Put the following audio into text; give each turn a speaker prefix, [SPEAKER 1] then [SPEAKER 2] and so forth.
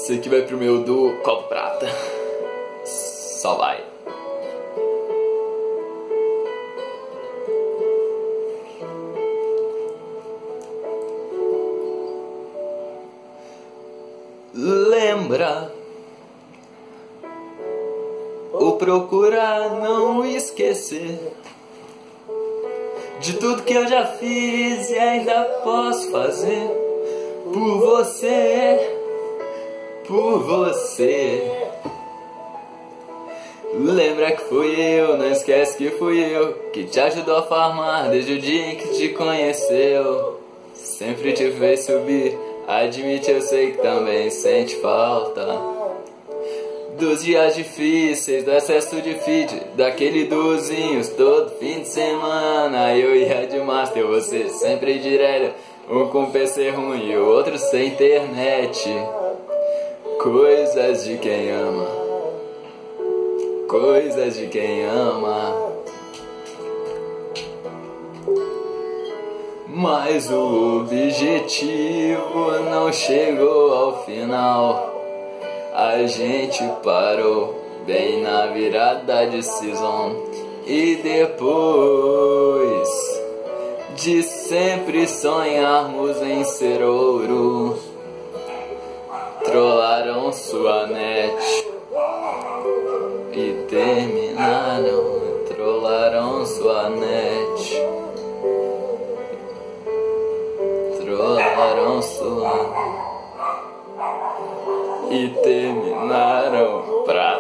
[SPEAKER 1] Esse aqui vai pro meu do copo prata. Só vai. Lembra ou procurar não esquecer de tudo que eu já fiz e ainda posso fazer por você, por você. Lembra que fui eu, não esquece que fui eu que te ajudou a farmar desde o dia em que te conheceu. Sempre te fez subir, admite, eu sei que também sente falta dos dias difíceis, do excesso de feed, daquele dozinhos todo fim de semana. Eu ia de master, você sempre direto, um com PC ruim e o outro sem internet. Coisas de quem ama, coisas de quem ama. Mas o objetivo não chegou ao final. A gente parou bem na virada de season. E depois de sempre sonharmos em ser ouro, trollaram sua net e terminaram. Trollaram sua net, trollaram sua e terminaram pra